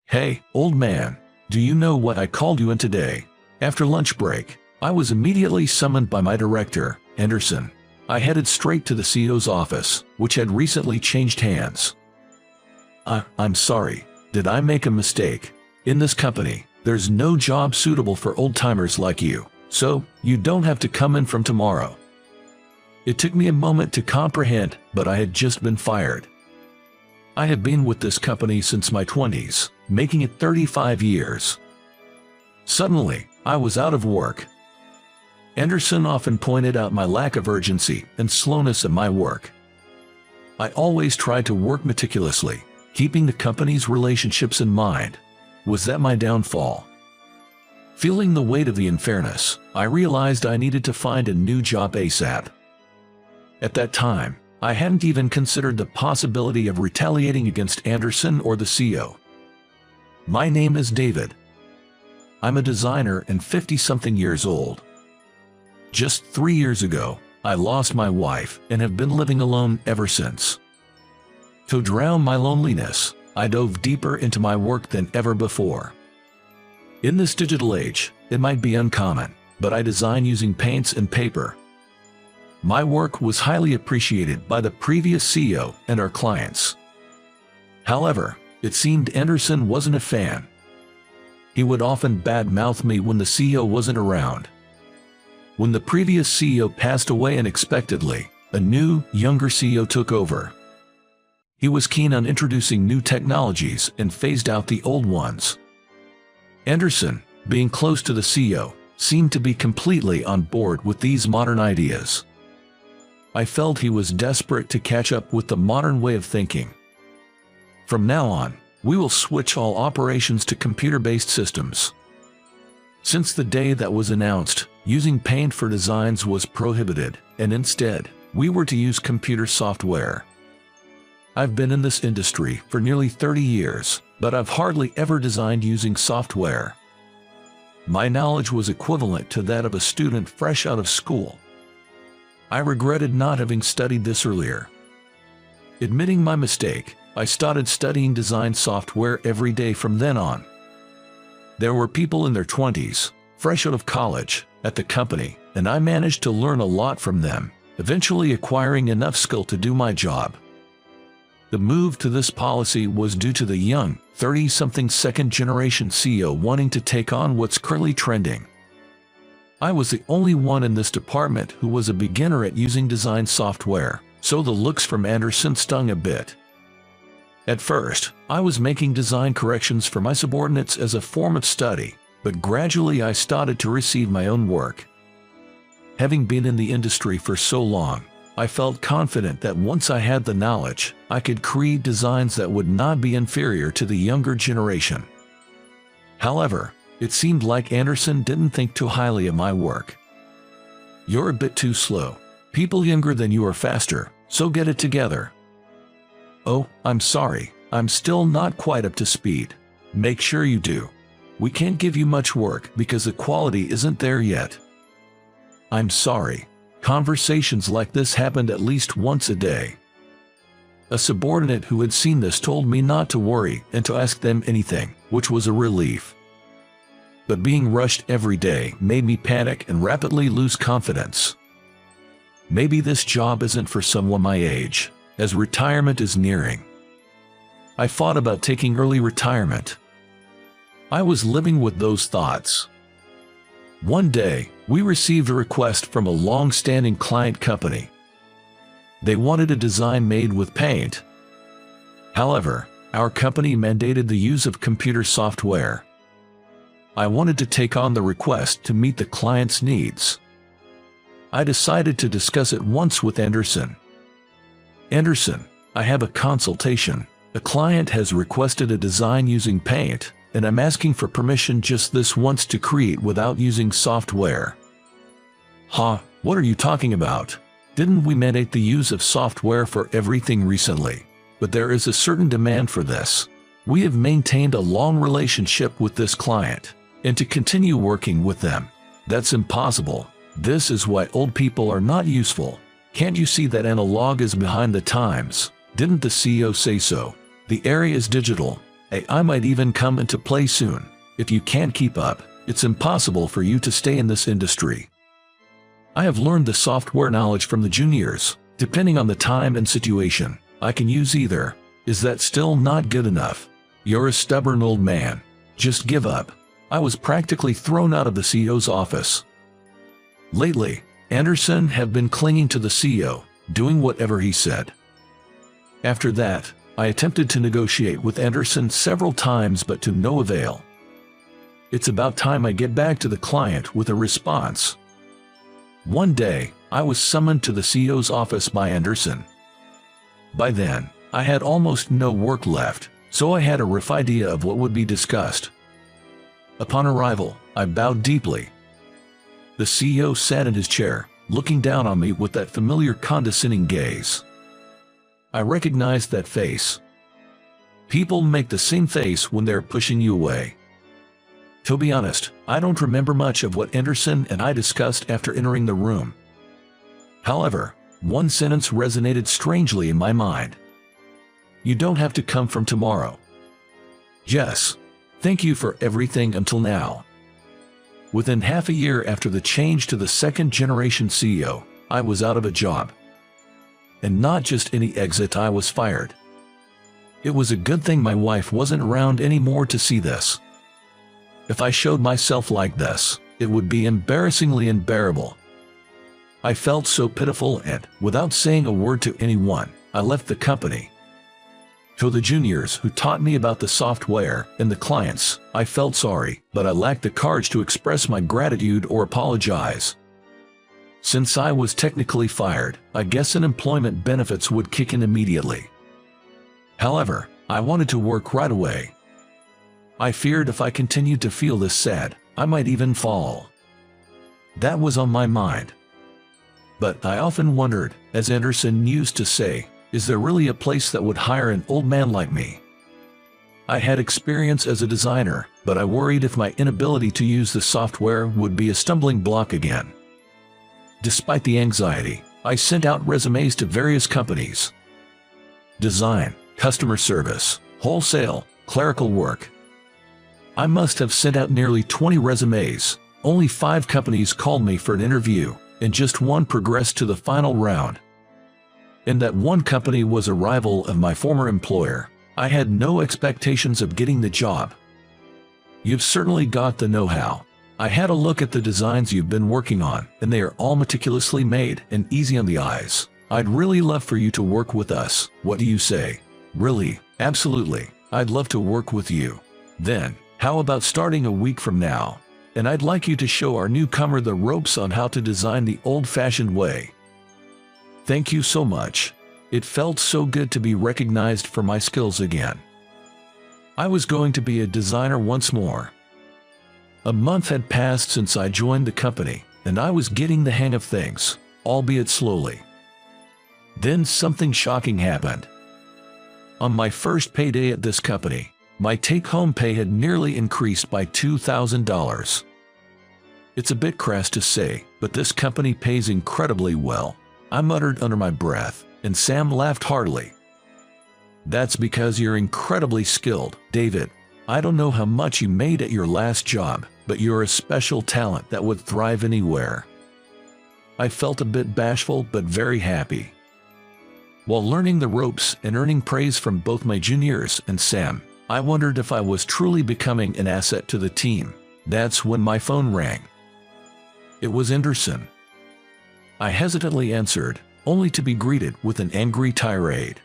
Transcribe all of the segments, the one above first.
Hey, old man, do you know what I called you in today? After lunch break, I was immediately summoned by my director, Anderson. I headed straight to the CEO's office, which had recently changed hands. I'm sorry, did I make a mistake? In this company, there's no job suitable for old-timers like you, so you don't have to come in from tomorrow. It took me a moment to comprehend, but I had just been fired. I had been with this company since my 20s, making it 35 years. Suddenly, I was out of work. Anderson often pointed out my lack of urgency and slowness at my work. I always tried to work meticulously, keeping the company's relationships in mind. Was that my downfall? Feeling the weight of the unfairness, I realized I needed to find a new job ASAP. At that time, I hadn't even considered the possibility of retaliating against Anderson or the CEO. My name is David. I'm a designer and 50-something years old. Just 3 years ago, I lost my wife and have been living alone ever since. To drown my loneliness, I dove deeper into my work than ever before. In this digital age, it might be uncommon, but I design using paints and paper. My work was highly appreciated by the previous CEO and our clients. However, it seemed Anderson wasn't a fan. He would often badmouth me when the CEO wasn't around. When the previous CEO passed away unexpectedly, a new, younger CEO took over. He was keen on introducing new technologies and phased out the old ones. Anderson, being close to the CEO, seemed to be completely on board with these modern ideas. I felt he was desperate to catch up with the modern way of thinking. From now on, we will switch all operations to computer-based systems. Since the day that was announced, using paint for designs was prohibited, and instead, we were to use computer software. I've been in this industry for nearly 30 years, but I've hardly ever designed using software. My knowledge was equivalent to that of a student fresh out of school. I regretted not having studied this earlier. Admitting my mistake, I started studying design software every day from then on. There were people in their 20s, fresh out of college, at the company, and I managed to learn a lot from them, eventually acquiring enough skill to do my job. The move to this policy was due to the young, 30-something second-generation CEO wanting to take on what's currently trending. I was the only one in this department who was a beginner at using design software, so the looks from Anderson stung a bit. At first, I was making design corrections for my subordinates as a form of study, but gradually I started to receive my own work. Having been in the industry for so long, I felt confident that once I had the knowledge, I could create designs that would not be inferior to the younger generation. However, it seemed like Anderson didn't think too highly of my work. "You're a bit too slow. People younger than you are faster, so get it together." "Oh, I'm sorry, I'm still not quite up to speed." "Make sure you do. We can't give you much work because the quality isn't there yet." "I'm sorry." Conversations like this happened at least once a day. A subordinate who had seen this told me not to worry and to ask them anything, which was a relief. But being rushed every day made me panic and rapidly lose confidence. Maybe this job isn't for someone my age, as retirement is nearing. I thought about taking early retirement. I was living with those thoughts. One day, we received a request from a long-standing client company. They wanted a design made with paint. However, our company mandated the use of computer software. I wanted to take on the request to meet the client's needs. I decided to discuss it once with Anderson. "Anderson, I have a consultation. A client has requested a design using paint, and I'm asking for permission just this once to create without using software." "Huh, what are you talking about? Didn't we mandate the use of software for everything recently? But there is a certain demand for this. We have maintained a long relationship with this client, and to continue working with them, that's impossible. This is why old people are not useful. Can't you see that analog is behind the times? Didn't the CEO say so? The area is digital. AI might even come into play soon. If you can't keep up, it's impossible for you to stay in this industry. I have learned the software knowledge from the juniors. Depending on the time and situation, I can use either. Is that still not good enough? You're a stubborn old man. Just give up. I was practically thrown out of the CEO's office. Lately, Anderson had been clinging to the CEO, doing whatever he said. After that, I attempted to negotiate with Anderson several times but to no avail. It's about time I get back to the client with a response. One day, I was summoned to the CEO's office by Anderson. By then, I had almost no work left, so I had a rough idea of what would be discussed. Upon arrival, I bowed deeply. The CEO sat in his chair, looking down on me with that familiar condescending gaze. I recognized that face. People make the same face when they're pushing you away. To be honest, I don't remember much of what Anderson and I discussed after entering the room. However, one sentence resonated strangely in my mind. You don't have to come from tomorrow. Yes. Thank you for everything until now. Within half a year after the change to the second-generation CEO, I was out of a job. And not just any exit, I was fired. It was a good thing my wife wasn't around anymore to see this. If I showed myself like this, it would be embarrassingly unbearable. I felt so pitiful and, without saying a word to anyone, I left the company. To the juniors who taught me about the software and the clients, I felt sorry, but I lacked the courage to express my gratitude or apologize. Since I was technically fired, I guess unemployment benefits would kick in immediately. However, I wanted to work right away. I feared if I continued to feel this sad, I might even fall. That was on my mind. But I often wondered, as Anderson used to say, is there really a place that would hire an old man like me? I had experience as a designer, but I worried if my inability to use the software would be a stumbling block again. Despite the anxiety, I sent out resumes to various companies. Design, customer service, wholesale, clerical work. I must have sent out nearly 20 resumes. Only 5 companies called me for an interview, and just one progressed to the final round. And that one company was a rival of my former employer. I had no expectations of getting the job. You've certainly got the know-how. I had a look at the designs you've been working on, and they are all meticulously made and easy on the eyes. I'd really love for you to work with us. What do you say? Really? Absolutely. I'd love to work with you. Then, how about starting a week from now? And I'd like you to show our newcomer the ropes on how to design the old-fashioned way. Thank you so much. It felt so good to be recognized for my skills again. I was going to be a designer once more. A month had passed since I joined the company, and I was getting the hang of things, albeit slowly. Then something shocking happened. On my first payday at this company, my take-home pay had nearly increased by $2,000. It's a bit crass to say, but this company pays incredibly well, I muttered under my breath, and Sam laughed heartily. That's because you're incredibly skilled, David. I don't know how much you made at your last job, but you're a special talent that would thrive anywhere. I felt a bit bashful but very happy. While learning the ropes and earning praise from both my juniors and Sam, I wondered if I was truly becoming an asset to the team. That's when my phone rang. It was Anderson. I hesitantly answered, only to be greeted with an angry tirade.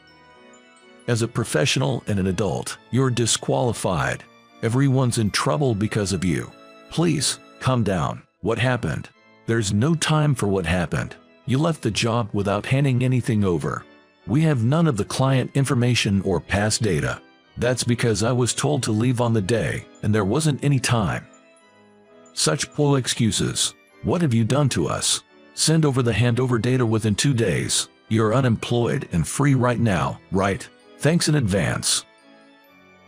As a professional and an adult, you're disqualified. Everyone's in trouble because of you. Please, calm down. What happened? There's no time for what happened. You left the job without handing anything over. We have none of the client information or past data. That's because I was told to leave on the day, and there wasn't any time. Such poor excuses. What have you done to us? Send over the handover data within 2 days. You're unemployed and free right now, right? Thanks in advance.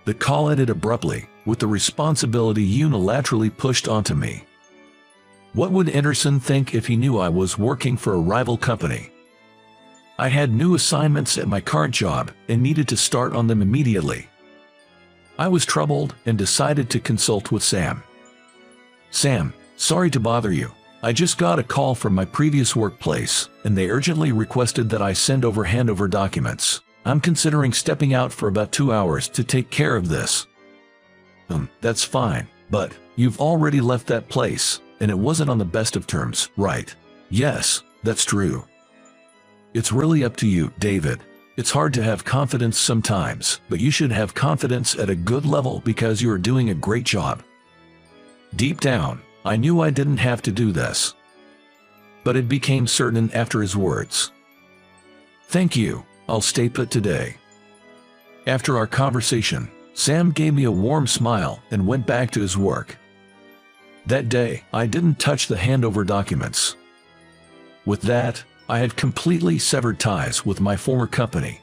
The call ended abruptly, with the responsibility unilaterally pushed onto me. What would Anderson think if he knew I was working for a rival company? I had new assignments at my current job and needed to start on them immediately. I was troubled and decided to consult with Sam. Sam, sorry to bother you. I just got a call from my previous workplace, and they urgently requested that I send over handover documents. I'm considering stepping out for about 2 hours to take care of this. That's fine, but you've already left that place, and it wasn't on the best of terms, right? Yes, that's true. It's really up to you, David. It's hard to have confidence sometimes, but you should have confidence at a good level because you are doing a great job. Deep down, I knew I didn't have to do this. But it became certain after his words. Thank you, I'll stay put today. After our conversation, Sam gave me a warm smile and went back to his work. That day, I didn't touch the handover documents. With that, I had completely severed ties with my former company.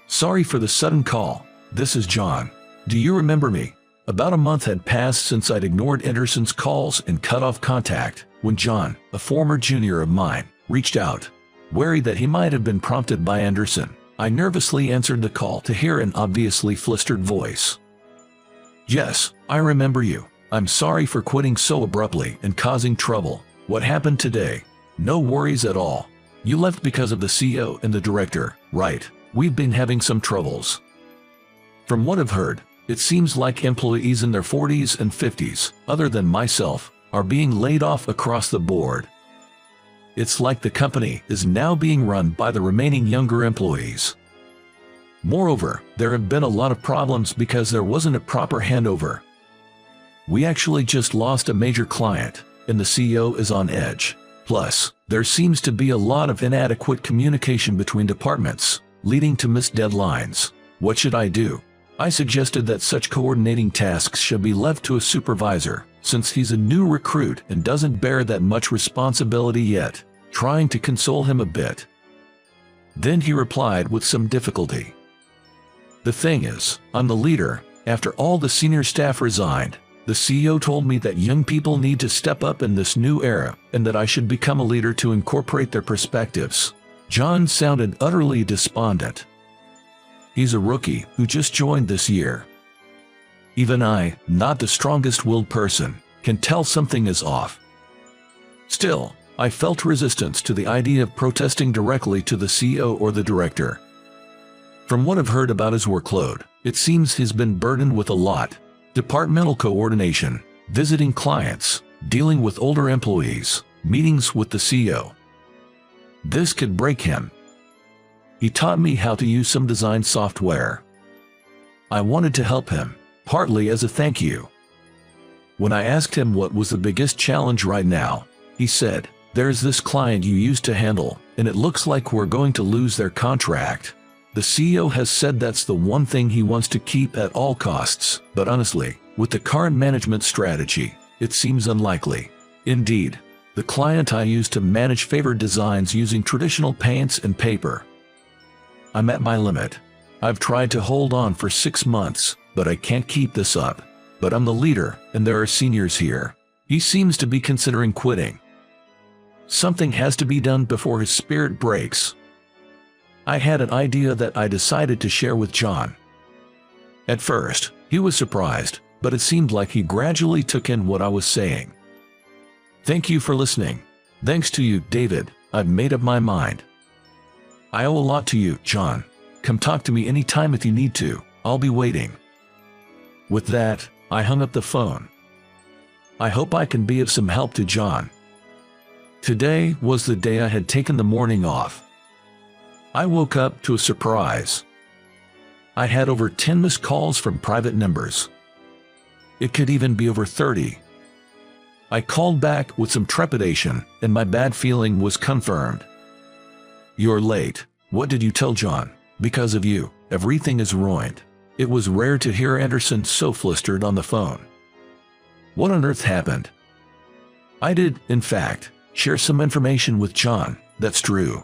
Sorry for the sudden call. This is John. Do you remember me? About a month had passed since I'd ignored Anderson's calls and cut off contact, when John, a former junior of mine, reached out. Wary that he might have been prompted by Anderson, I nervously answered the call to hear an obviously flustered voice. Yes, I remember you. I'm sorry for quitting so abruptly and causing trouble. What happened today? No worries at all. You left because of the CEO and the director, right? We've been having some troubles. From what I've heard, it seems like employees in their 40s and 50s, other than myself, are being laid off across the board. It's like the company is now being run by the remaining younger employees. Moreover, there have been a lot of problems because there wasn't a proper handover. We actually just lost a major client, and the CEO is on edge. Plus, there seems to be a lot of inadequate communication between departments, leading to missed deadlines. What should I do? I suggested that such coordinating tasks should be left to a supervisor, since he's a new recruit and doesn't bear that much responsibility yet, trying to console him a bit. Then he replied with some difficulty. The thing is, I'm the leader. After all the senior staff resigned, the CEO told me that young people need to step up in this new era and that I should become a leader to incorporate their perspectives. John sounded utterly despondent. He's a rookie who just joined this year. Even I, not the strongest-willed person, can tell something is off. Still, I felt resistance to the idea of protesting directly to the CEO or the director. From what I've heard about his workload, it seems he's been burdened with a lot. Departmental coordination, visiting clients, dealing with older employees, meetings with the CEO. This could break him. He taught me how to use some design software. I wanted to help him, partly as a thank you. When I asked him what was the biggest challenge right now, he said, "There's this client you used to handle, and it looks like we're going to lose their contract. The CEO has said that's the one thing he wants to keep at all costs, but honestly, with the current management strategy, it seems unlikely. Indeed, the client I used to manage favored designs using traditional paints and paper. I'm at my limit. I've tried to hold on for 6 months, but I can't keep this up. But I'm the leader, and there are seniors here." He seems to be considering quitting. Something has to be done before his spirit breaks. I had an idea that I decided to share with John. At first, he was surprised, but it seemed like he gradually took in what I was saying. Thank you for listening. Thanks to you, David, I've made up my mind. I owe a lot to you, John. Come talk to me anytime if you need to. I'll be waiting. With that, I hung up the phone. I hope I can be of some help to John. Today was the day I had taken the morning off. I woke up to a surprise. I had over 10 missed calls from private numbers. It could even be over 30. I called back with some trepidation, and my bad feeling was confirmed. "You're late. What did you tell John? Because of you, everything is ruined." It was rare to hear Anderson so flustered on the phone. What on earth happened? I did, in fact, share some information with John. That's true.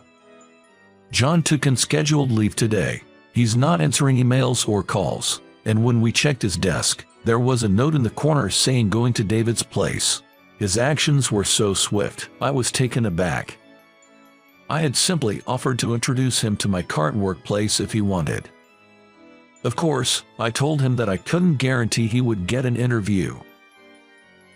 John took unscheduled leave today. He's not answering emails or calls, and when we checked his desk, there was a note in the corner saying going to David's place. His actions were so swift, I was taken aback. I had simply offered to introduce him to my current workplace if he wanted. Of course, I told him that I couldn't guarantee he would get an interview.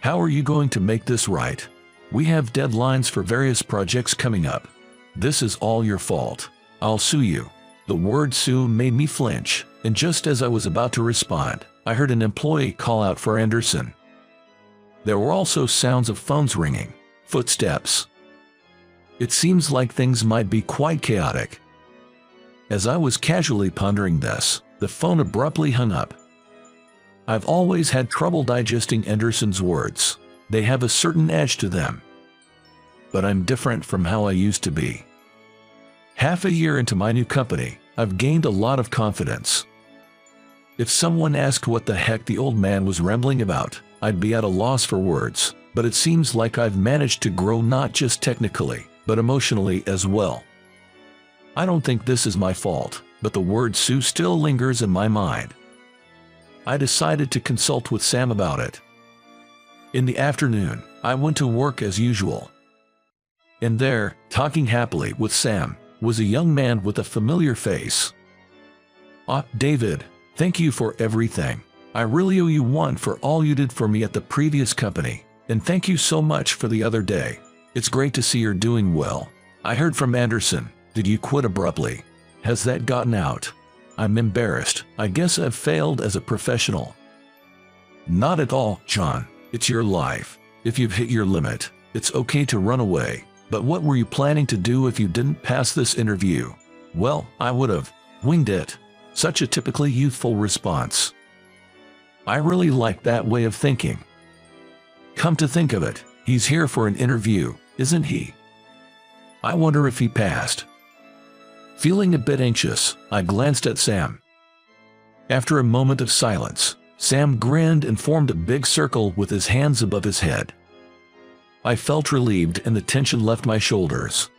How are you going to make this right? We have deadlines for various projects coming up. This is all your fault. I'll sue you. The word sue made me flinch, and just as I was about to respond, I heard an employee call out for Anderson. There were also sounds of phones ringing, footsteps. It seems like things might be quite chaotic. As I was casually pondering this, the phone abruptly hung up. I've always had trouble digesting Anderson's words. They have a certain edge to them. But I'm different from how I used to be. Half a year into my new company, I've gained a lot of confidence. If someone asked what the heck the old man was rambling about, I'd be at a loss for words, but it seems like I've managed to grow not just technically, but emotionally as well. I don't think this is my fault, but the word sue still lingers in my mind. I decided to consult with Sam about it. In the afternoon, I went to work as usual. And there, talking happily with Sam, was a young man with a familiar face. David, thank you for everything. I really owe you one for all you did for me at the previous company, and thank you so much for the other day. It's great to see you're doing well. I heard from Anderson. Did you quit abruptly? Has that gotten out? I'm embarrassed. I guess I've failed as a professional. Not at all, John. It's your life. If you've hit your limit, it's okay to run away. But what were you planning to do if you didn't pass this interview? Well, I would have winged it. Such a typically youthful response. I really like that way of thinking. Come to think of it, he's here for an interview, isn't he? I wonder if he passed. Feeling a bit anxious, I glanced at Sam. After a moment of silence, Sam grinned and formed a big circle with his hands above his head. I felt relieved and the tension left my shoulders.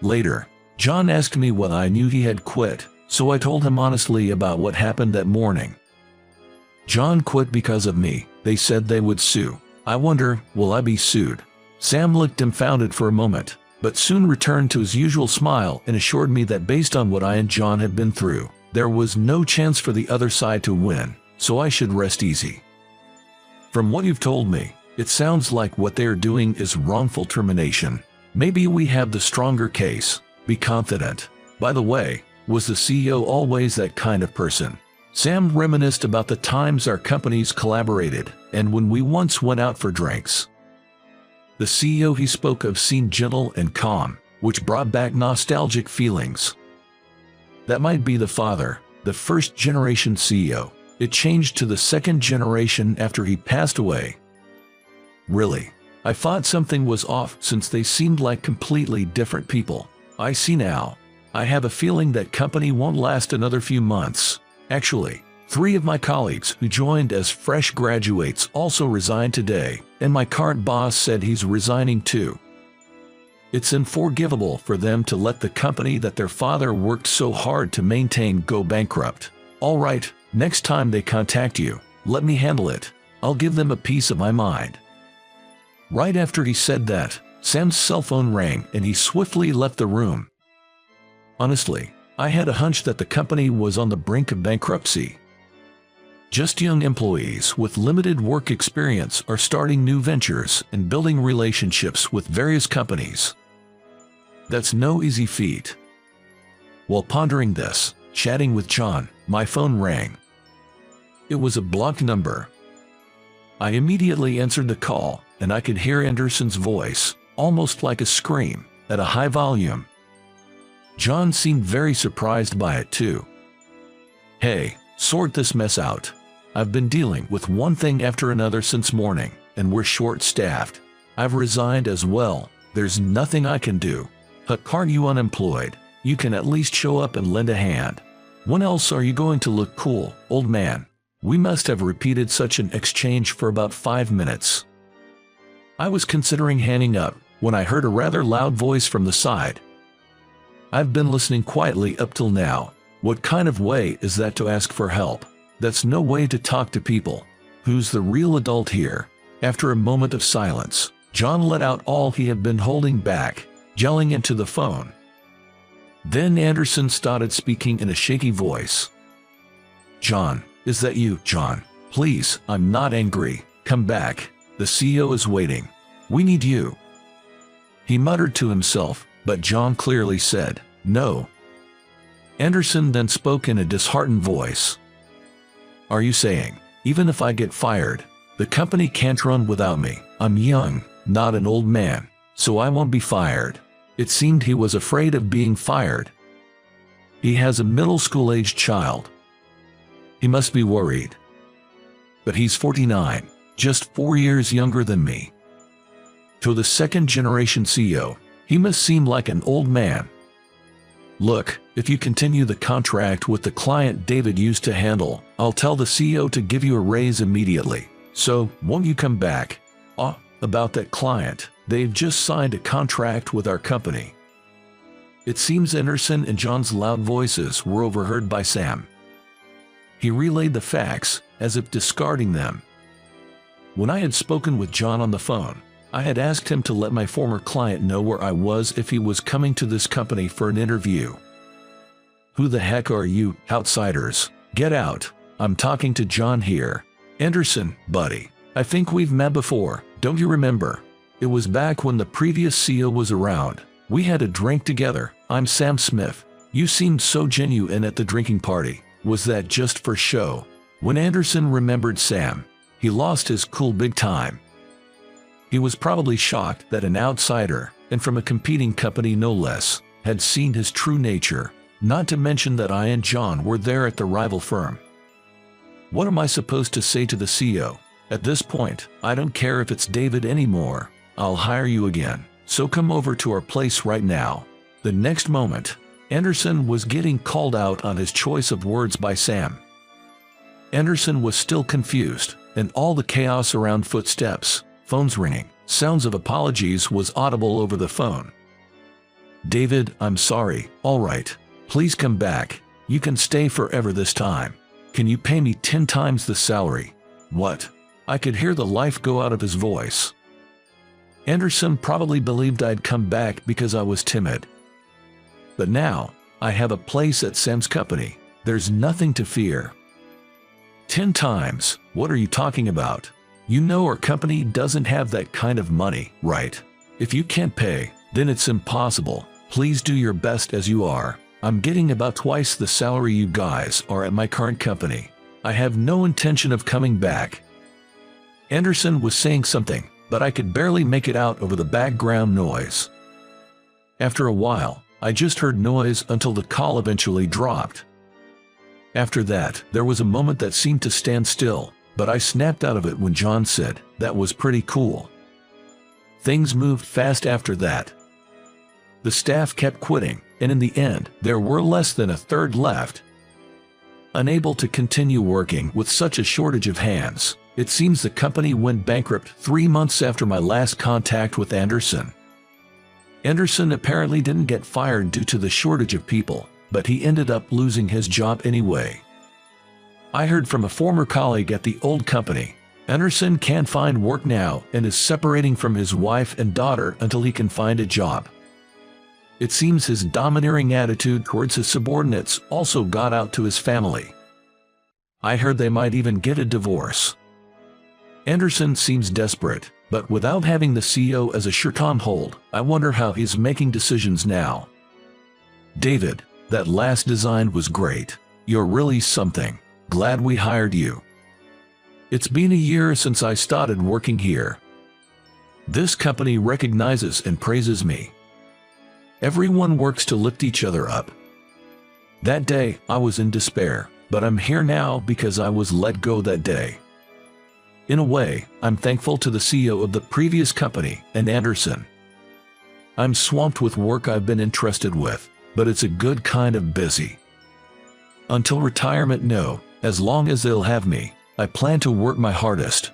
Later, John asked me whether I knew he had quit, so I told him honestly about what happened that morning. John quit because of me. They said they would sue. I wonder, will I be sued? Sam looked dumbfounded for a moment, but soon returned to his usual smile and assured me that based on what I and John had been through, there was no chance for the other side to win, so I should rest easy. From what you've told me, it sounds like what they're doing is wrongful termination. Maybe we have the stronger case. Be confident. By the way, was the CEO always that kind of person? Sam reminisced about the times our companies collaborated and when we once went out for drinks. The CEO he spoke of seemed gentle and calm, which brought back nostalgic feelings. That might be the father, the first-generation CEO. It changed to the second generation after he passed away. Really, I thought something was off since they seemed like completely different people. I see now. I have a feeling that company won't last another few months. Actually, 3 of my colleagues who joined as fresh graduates also resigned today, and my current boss said he's resigning too. It's unforgivable for them to let the company that their father worked so hard to maintain go bankrupt. All right, next time they contact you, let me handle it. I'll give them a piece of my mind. Right after he said that, Sam's cell phone rang and he swiftly left the room. Honestly, I had a hunch that the company was on the brink of bankruptcy. Just young employees with limited work experience are starting new ventures and building relationships with various companies. That's no easy feat. While pondering this, chatting with John, my phone rang. It was a blocked number. I immediately answered the call, and I could hear Anderson's voice, almost like a scream, at a high volume. John seemed very surprised by it too. Hey, sort this mess out. I've been dealing with one thing after another since morning, and we're short-staffed. I've resigned as well. There's nothing I can do. But aren't you unemployed? You can at least show up and lend a hand. When else are you going to look cool, old man? We must have repeated such an exchange for about 5 minutes. I was considering hanging up when I heard a rather loud voice from the side. I've been listening quietly up till now. What kind of way is that to ask for help? That's no way to talk to people. Who's the real adult here? After a moment of silence, John let out all he had been holding back, yelling into the phone. Then Anderson started speaking in a shaky voice. John, is that you, John? Please, I'm not angry. Come back. The CEO is waiting. We need you. He muttered to himself, but John clearly said, no. Anderson then spoke in a disheartened voice. Are you saying, even if I get fired, the company can't run without me? I'm young, not an old man, so I won't be fired. It seemed he was afraid of being fired. He has a middle school-aged child. He must be worried. But he's 49, just 4 years younger than me. To the second-generation CEO, he must seem like an old man. Look, if you continue the contract with the client David used to handle, I'll tell the CEO to give you a raise immediately. So, won't you come back? About that client, they've just signed a contract with our company. It seems Anderson and John's loud voices were overheard by Sam. He relayed the facts, as if discarding them. When I had spoken with John on the phone, I had asked him to let my former client know where I was if he was coming to this company for an interview. Who the heck are you, outsiders? Get out. I'm talking to John here. Anderson, buddy. I think we've met before, don't you remember? It was back when the previous CEO was around. We had a drink together. I'm Sam Smith. You seemed so genuine at the drinking party. Was that just for show? When Anderson remembered Sam, he lost his cool big time. He was probably shocked that an outsider, and from a competing company no less, had seen his true nature, not to mention that I and John were there at the rival firm. What am I supposed to say to the CEO? At this point, I don't care if it's David anymore. I'll hire you again, so come over to our place right now. The next moment, Anderson was getting called out on his choice of words by Sam. Anderson was still confused, and all the chaos around footsteps, phones ringing, sounds of apologies was audible over the phone. David, I'm sorry. All right. Please come back. You can stay forever this time. Can you pay me 10 times the salary? What? I could hear the life go out of his voice. Anderson probably believed I'd come back because I was timid. But now, I have a place at Sam's company. There's nothing to fear. 10 times? What are you talking about? You know our company doesn't have that kind of money, right? If you can't pay, then it's impossible. Please do your best as you are. I'm getting about twice the salary you guys are at my current company. I have no intention of coming back. Anderson was saying something, but I could barely make it out over the background noise. After a while, I just heard noise until the call eventually dropped. After that, there was a moment that seemed to stand still, but I snapped out of it when John said, "That was pretty cool." Things moved fast after that. The staff kept quitting, and in the end, there were less than a third left. Unable to continue working with such a shortage of hands, it seems the company went bankrupt 3 months after my last contact with Anderson. Anderson apparently didn't get fired due to the shortage of people, but he ended up losing his job anyway. I heard from a former colleague at the old company. Anderson can't find work now and is separating from his wife and daughter until he can find a job. It seems his domineering attitude towards his subordinates also got out to his family. I heard they might even get a divorce. Anderson seems desperate, but without having the CEO as a shirt-on hold, I wonder how he's making decisions now. David, that last design was great. You're really something. Glad we hired you. It's been a year since I started working here. This company recognizes and praises me. Everyone works to lift each other up. That day, I was in despair, but I'm here now because I was let go that day. In a way, I'm thankful to the CEO of the previous company and Anderson. I'm swamped with work I've been entrusted with, but it's a good kind of busy. Until retirement, no, as long as they'll have me, I plan to work my hardest.